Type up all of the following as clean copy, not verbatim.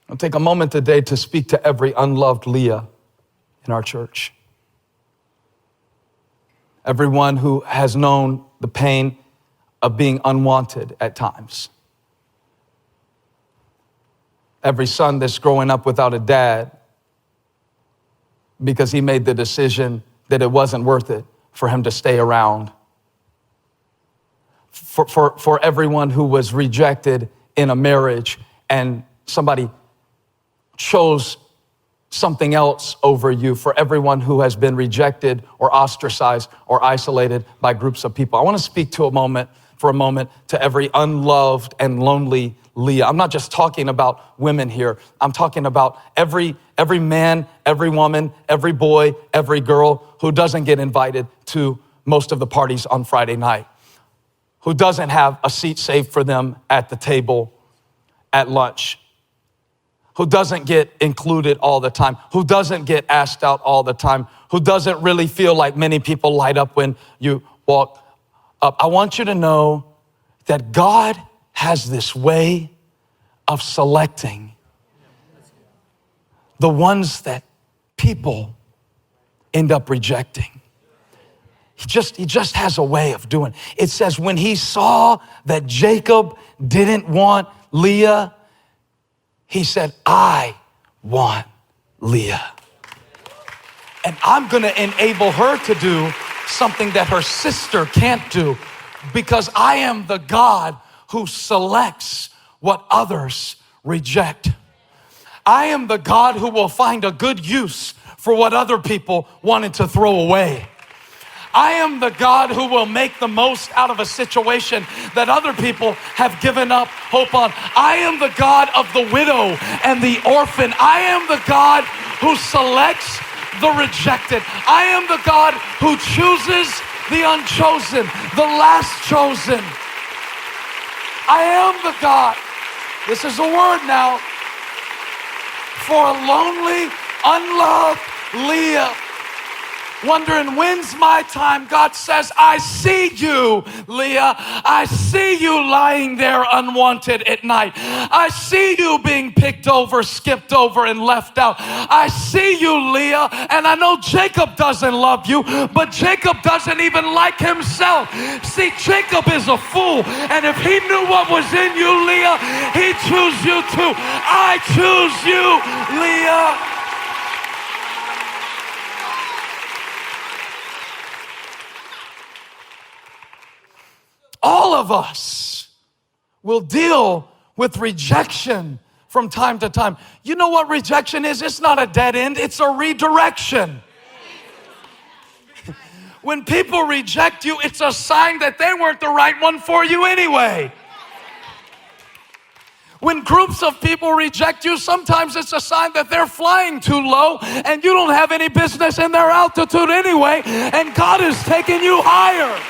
I'll take a moment today to speak to every unloved Leah in our church. Everyone who has known the pain of being unwanted at times. Every son that's growing up without a dad because he made the decision that it wasn't worth it for him to stay around. For everyone who was rejected in a marriage and somebody chose something else over you, for everyone who has been rejected or ostracized or isolated by groups of people. I want to speak for a moment to every unloved and lonely Leah. I'm not just talking about women here. I'm talking about every man, every woman, every boy, every girl who doesn't get invited to most of the parties on Friday night, who doesn't have a seat saved for them at the table at lunch, who doesn't get included all the time, who doesn't get asked out all the time, who doesn't really feel like many people light up when you walk up. I want you to know that God has this way of selecting the ones that people end up rejecting. He just has a way of doing it. It says when he saw that Jacob didn't want Leah, he said, I want Leah. And I'm gonna enable her to do something that her sister can't do, because I am the God who selects what others reject. I am the God who will find a good use for what other people wanted to throw away. I am the God who will make the most out of a situation that other people have given up hope on. I am the God of the widow and the orphan. I am the God who selects the rejected. I am the God who chooses the unchosen, the last chosen. I am the God, this is a word now, for a lonely, unloved Leah, wondering when's my time. God says, I see you, Leah. I see you lying there unwanted at night. I see you being picked over, skipped over, and left out. I see you, Leah, and I know Jacob doesn't love you, but Jacob doesn't even like himself. See, Jacob is a fool, and if he knew what was in you, Leah, he'd choose you too. I choose you, Leah. All of us will deal with rejection from time to time. You know what rejection is? It's not a dead end, it's a redirection. When people reject you, it's a sign that they weren't the right one for you anyway. When groups of people reject you, sometimes it's a sign that they're flying too low and you don't have any business in their altitude anyway, and God is taking you higher.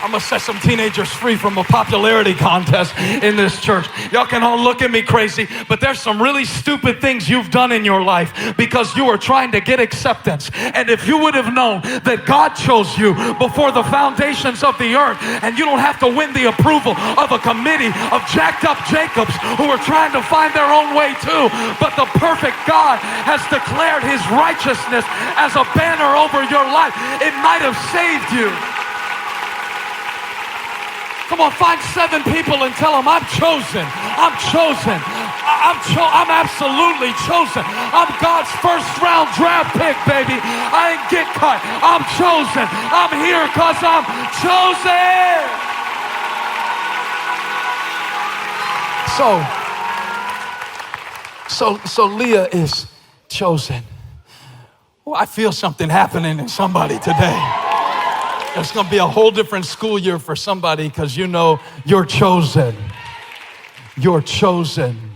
I'm gonna set some teenagers free from a popularity contest in this church. Y'all can all look at me crazy, but there's some really stupid things you've done in your life because you were trying to get acceptance. And if you would have known that God chose you before the foundations of the earth, and you don't have to win the approval of a committee of jacked up Jacobs who are trying to find their own way too, but the perfect God has declared his righteousness as a banner over your life, it might have saved you. Come on, find 7 people and tell them, I'm chosen. I'm chosen. I'm absolutely chosen. I'm God's first round draft pick, baby. I ain't get cut. I'm chosen. I'm here because I'm chosen. So Leah is chosen. Oh, I feel something happening in somebody today. It's going to be a whole different school year for somebody because you know you're chosen. You're chosen.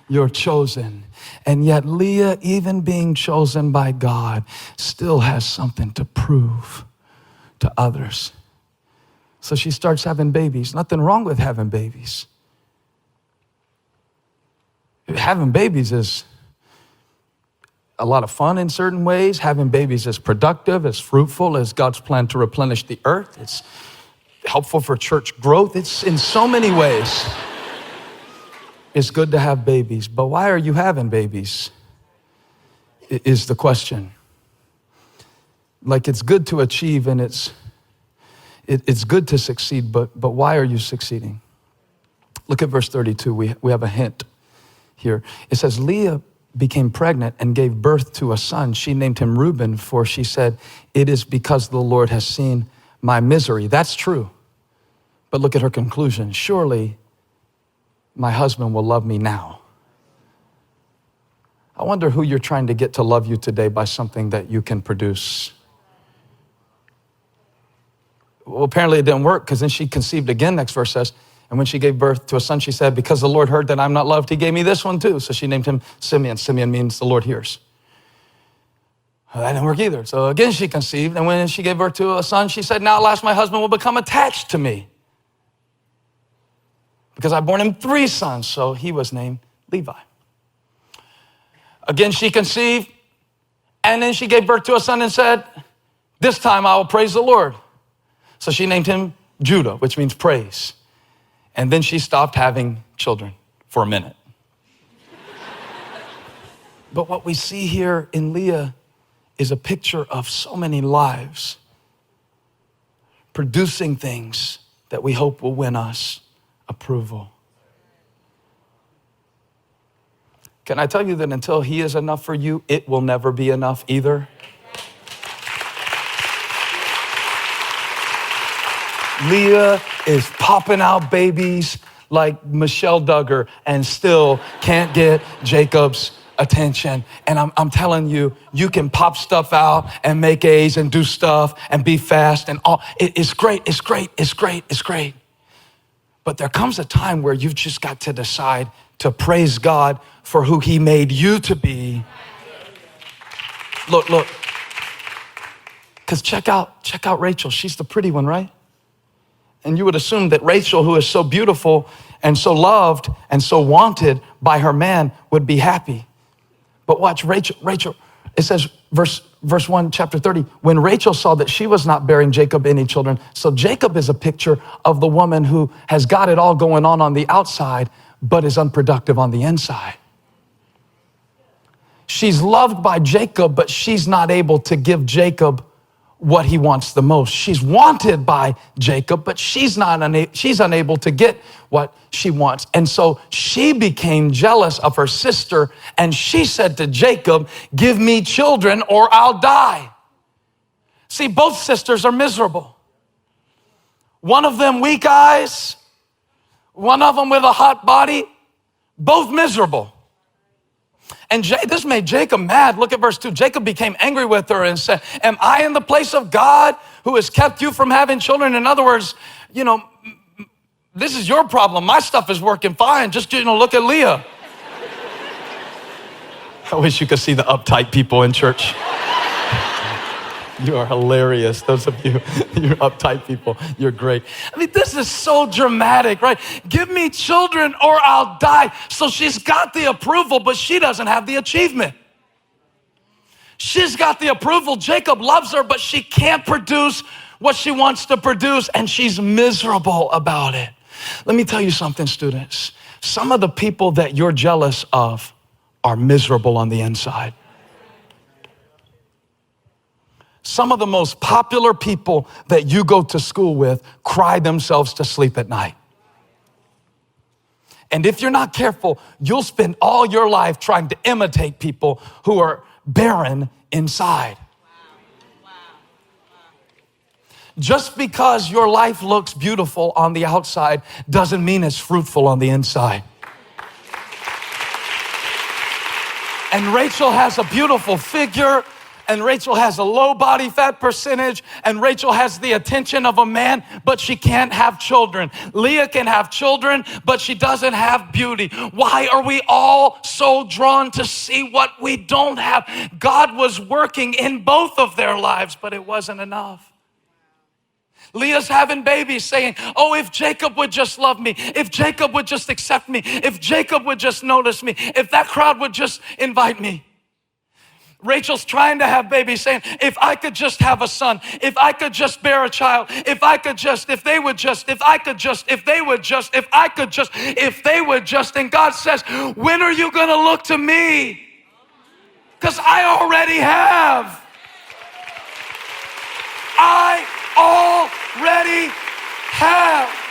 You're chosen. And yet Leah, even being chosen by God, still has something to prove to others. So she starts having babies. Nothing wrong with having babies. Having babies is a lot of fun in certain ways. Having babies is productive, it's fruitful, it's God's plan to replenish the earth. It's helpful for church growth. It's in so many ways. It's good to have babies, but why are you having babies? Is the question. Like, it's good to achieve and it's good to succeed, but why are you succeeding? Look at verse 32. We have a hint here. It says, Leah became pregnant and gave birth to a son. She named him Reuben, for she said, it is because the Lord has seen my misery. That's true. But look at her conclusion. Surely my husband will love me now. I wonder who you're trying to get to love you today by something that you can produce. Well, apparently it didn't work, because then she conceived again, next verse says, and when she gave birth to a son, she said, because the Lord heard that I'm not loved, he gave me this one too. So she named him Simeon. Simeon means the Lord hears. Well, that didn't work either. So again she conceived, and when she gave birth to a son, she said, now at last my husband will become attached to me, because I born him 3 sons. So he was named Levi. Again she conceived, and then she gave birth to a son and said, this time I will praise the Lord. So she named him Judah, which means praise. And then she stopped having children for a minute. But what we see here in Leah is a picture of so many lives producing things that we hope will win us approval. Can I tell you that until he is enough for you, it will never be enough either? Leah is popping out babies like Michelle Duggar and still can't get Jacob's attention. And I'm telling you, you can pop stuff out and make A's and do stuff and be fast and all. It's great, it's great, it's great, it's great. But there comes a time where you've just got to decide to praise God for who he made you to be. Look, because check out Rachel. She's the pretty one, right? And you would assume that Rachel, who is so beautiful and so loved and so wanted by her man, would be happy. But watch Rachel, it says, verse 1, chapter 30, when Rachel saw that she was not bearing Jacob any children. So Jacob is a picture of the woman who has got it all going on the outside, but is unproductive on the inside. She's loved by Jacob, but she's not able to give Jacob what he wants the most. She's wanted by Jacob, but she's unable to get what she wants. And so she became jealous of her sister, and she said to Jacob, give me children or I'll die. See, both sisters are miserable. One of them weak eyes, one of them with a hot body, both miserable. And this made Jacob mad. Look at verse 2. Jacob became angry with her and said, am I in the place of God who has kept you from having children? In other words, this is your problem. My stuff is working fine. Just, look at Leah. I wish you could see the uptight people in church. You are hilarious. Those of you, you're uptight people, you're great. I mean, this is so dramatic, right? Give me children or I'll die. So she's got the approval, but she doesn't have the achievement. She's got the approval. Jacob loves her, but she can't produce what she wants to produce, and she's miserable about it. Let me tell you something, students. Some of the people that you're jealous of are miserable on the inside. Some of the most popular people that you go to school with cry themselves to sleep at night. And if you're not careful, you'll spend all your life trying to imitate people who are barren inside. Just because your life looks beautiful on the outside doesn't mean it's fruitful on the inside. And Rachel has a beautiful figure, and Rachel has a low body fat percentage, and Rachel has the attention of a man, but she can't have children. Leah can have children, but she doesn't have beauty. Why are we all so drawn to see what we don't have? God was working in both of their lives, but it wasn't enough. Leah's having babies saying, oh, if Jacob would just love me, if Jacob would just accept me, if Jacob would just notice me, if that crowd would just invite me. Rachel's trying to have babies, saying, if I could just have a son, if I could just bear a child, if I could just, if they would just, if I could just, if they would just, if I could just, if they would just. And God says, when are you going to look to me? Because I already have. I already have.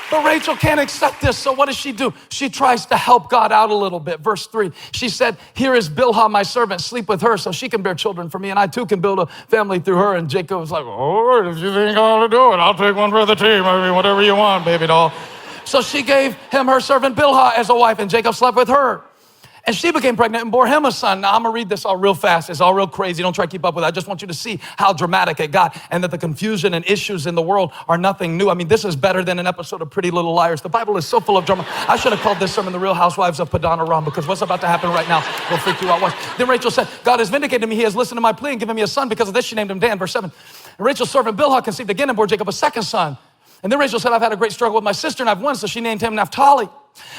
But Rachel can't accept this, so what does she do? She tries to help God out a little bit. Verse 3, she said, here is Bilhah, my servant, sleep with her so she can bear children for me, and I too can build a family through her. And Jacob was like, all right, if you think I ought to do it, I'll take one for the team. I mean, whatever you want, baby doll. So she gave him her servant Bilhah as a wife, and Jacob slept with her. And she became pregnant and bore him a son. Now, I'm going to read this all real fast. It's all real crazy. Don't try to keep up with it. I just want you to see how dramatic it got and that the confusion and issues in the world are nothing new. I mean, this is better than an episode of Pretty Little Liars. The Bible is so full of drama. I should have called this sermon The Real Housewives of Padanaram, because what's about to happen right now will freak you out. Watch. Then Rachel said, God has vindicated me. He has listened to my plea and given me a son. Because of this, she named him Dan. Verse 7. And Rachel's servant Bilhah conceived again and bore Jacob a second son. And then Rachel said, I've had a great struggle with my sister and I've won, so she named him Naphtali.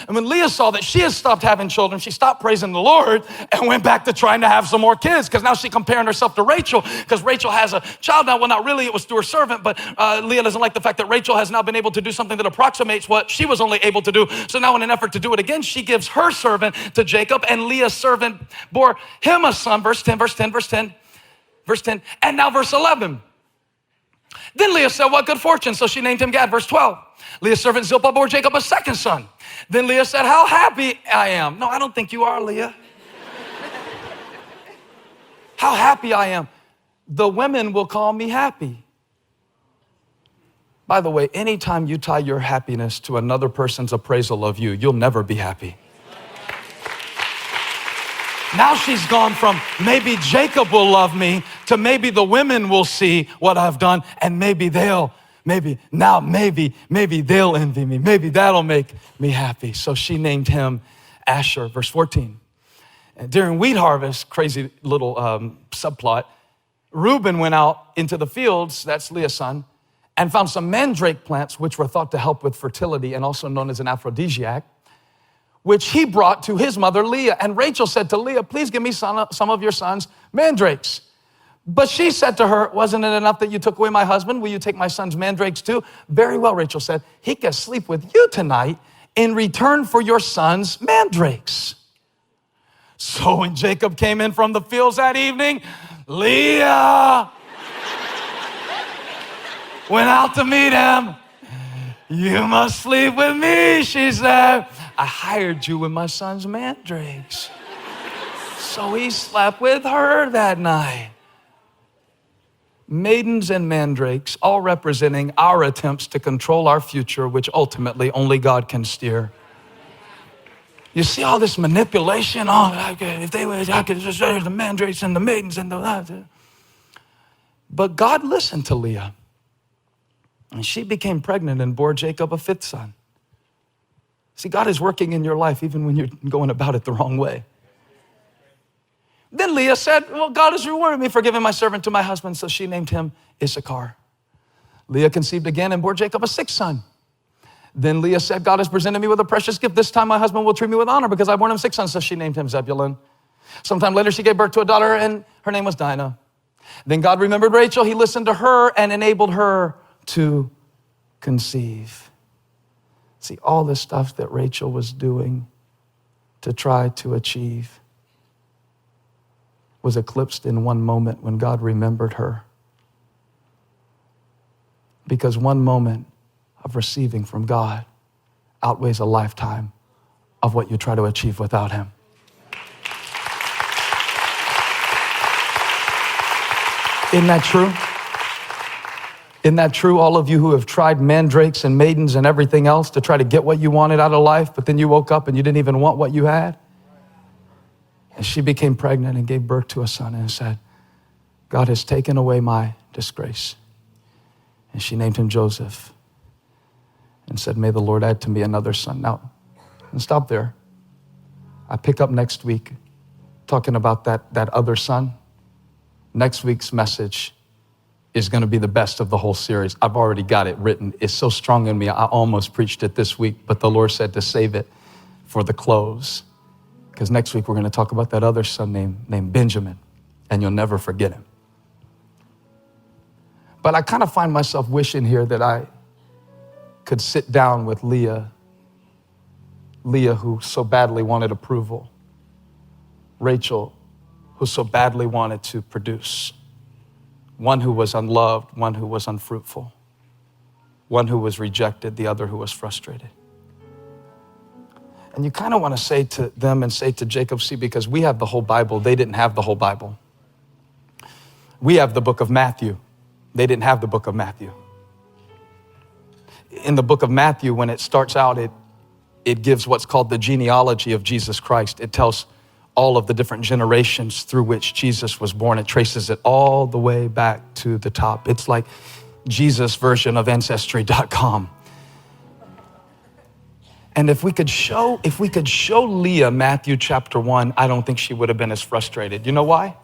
And when Leah saw that she had stopped having children, she stopped praising the Lord and went back to trying to have some more kids, because now she's comparing herself to Rachel, because Rachel has a child now. Well, not really, it was through her servant, but Leah doesn't like the fact that Rachel has now been able to do something that approximates what she was only able to do. So now in an effort to do it again, she gives her servant to Jacob, and Leah's servant bore him a son. Verse 10, verse 10, verse 10, verse 10, and now verse 11. Then Leah said, what good fortune. So she named him Gad. Verse 12. Leah's servant Zilpah bore Jacob a second son. Then Leah said, how happy I am. No, I don't think you are, Leah. How happy I am. The women will call me happy. By the way, anytime you tie your happiness to another person's appraisal of you, you'll never be happy. Now she's gone from maybe Jacob will love me to maybe the women will see what I've done and maybe they'll envy me. Maybe that'll make me happy. So she named him Asher. Verse 14. And during wheat harvest, crazy little subplot, Reuben went out into the fields, that's Leah's son, and found some mandrake plants, which were thought to help with fertility and also known as an aphrodisiac, which he brought to his mother Leah. And Rachel said to Leah, please give me some of your son's mandrakes. But she said to her, wasn't it enough that you took away my husband? Will you take my son's mandrakes too? Very well, Rachel said, he can sleep with you tonight in return for your son's mandrakes. So when Jacob came in from the fields that evening, Leah went out to meet him. You must sleep with me, she said. I hired you with my son's mandrakes. So he slept with her that night. Maidens and mandrakes, all representing our attempts to control our future, which ultimately only God can steer. You see all this manipulation? Oh, if they were, I could just the mandrakes and the maidens and the... But God listened to Leah. And she became pregnant and bore Jacob a fifth son. See, God is working in your life even when you're going about it the wrong way. Then Leah said, well, God has rewarded me for giving my servant to my husband. So she named him Issachar. Leah conceived again and bore Jacob a sixth son. Then Leah said, God has presented me with a precious gift. This time my husband will treat me with honor because I born him six sons. So she named him Zebulun. Sometime later, she gave birth to a daughter and her name was Dinah. Then God remembered Rachel. He listened to her and enabled her to conceive. See, all the stuff that Rachel was doing to try to achieve was eclipsed in one moment when God remembered her. Because one moment of receiving from God outweighs a lifetime of what you try to achieve without him. Isn't that true? Isn't that true? All of you who have tried mandrakes and maidens and everything else to try to get what you wanted out of life, but then you woke up and you didn't even want what you had. And she became pregnant and gave birth to a son and said, God has taken away my disgrace. And she named him Joseph and said, may the Lord add to me another son. Now, and stop there. I pick up next week talking about that other son. Next week's message is going to be the best of the whole series. I've already got it written. It's so strong in me. I almost preached it this week, but the Lord said to save it for the close. Because next week we're going to talk about that other son named Benjamin, and you'll never forget him. But I kind of find myself wishing here that I could sit down with Leah, who so badly wanted approval, Rachel, who so badly wanted to produce, one who was unloved, one who was unfruitful, one who was rejected, the other who was frustrated. And you kind of want to say to them and say to Jacob, see, because we have the whole Bible, they didn't have the whole Bible. We have the book of Matthew. They didn't have the book of Matthew. In the book of Matthew, when it starts out, it gives what's called the genealogy of Jesus Christ. It tells all of the different generations through which Jesus was born. It traces it all the way back to the top. It's like Jesus' version of Ancestry.com. And if we could show Leah Matthew chapter 1, I don't think she would have been as frustrated. You know why?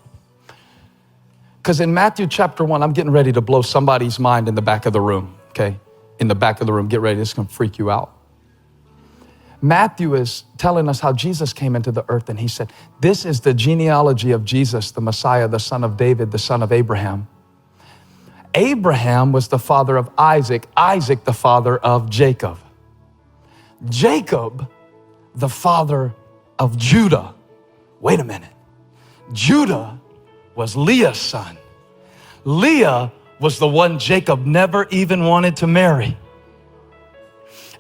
Because in Matthew chapter 1, I'm getting ready to blow somebody's mind in the back of the room, okay? In the back of the room, get ready, this is gonna freak you out. Matthew is telling us how Jesus came into the earth, and he said, this is the genealogy of Jesus, the Messiah, the son of David, the son of Abraham. Abraham was the father of Isaac, Isaac the father of Jacob. Jacob, the father of Judah. Wait a minute. Judah was Leah's son. Leah was the one Jacob never even wanted to marry.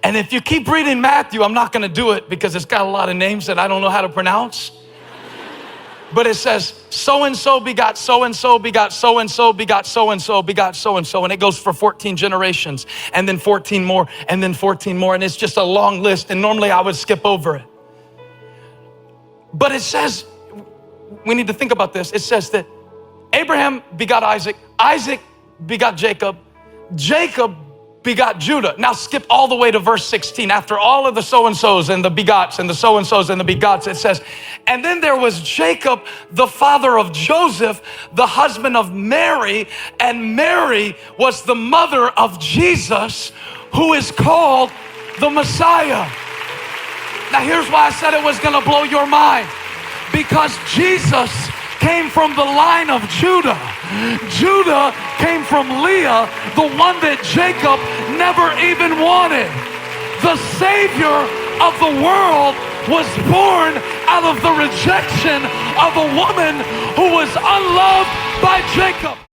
And if you keep reading Matthew, I'm not going to do it because it's got a lot of names that I don't know how to pronounce. But it says, so-and-so begot so-and-so begot so-and-so begot so-and-so begot so-and-so. And it goes for 14 generations and then 14 more and then 14 more. And it's just a long list. And normally I would skip over it. But it says, we need to think about this. It says that Abraham begot Isaac. Isaac begot Jacob. Jacob begot Judah. Now skip all the way to verse 16. After all of the so-and-sos and the begots and the so-and-sos and the begots, it says, and then there was Jacob, the father of Joseph, the husband of Mary, and Mary was the mother of Jesus, who is called the Messiah. Now here's why I said it was gonna blow your mind. Because Jesus came from the line of Judah. Judah came from Leah, the one that Jacob never even wanted. The Savior of the world was born out of the rejection of a woman who was unloved by Jacob.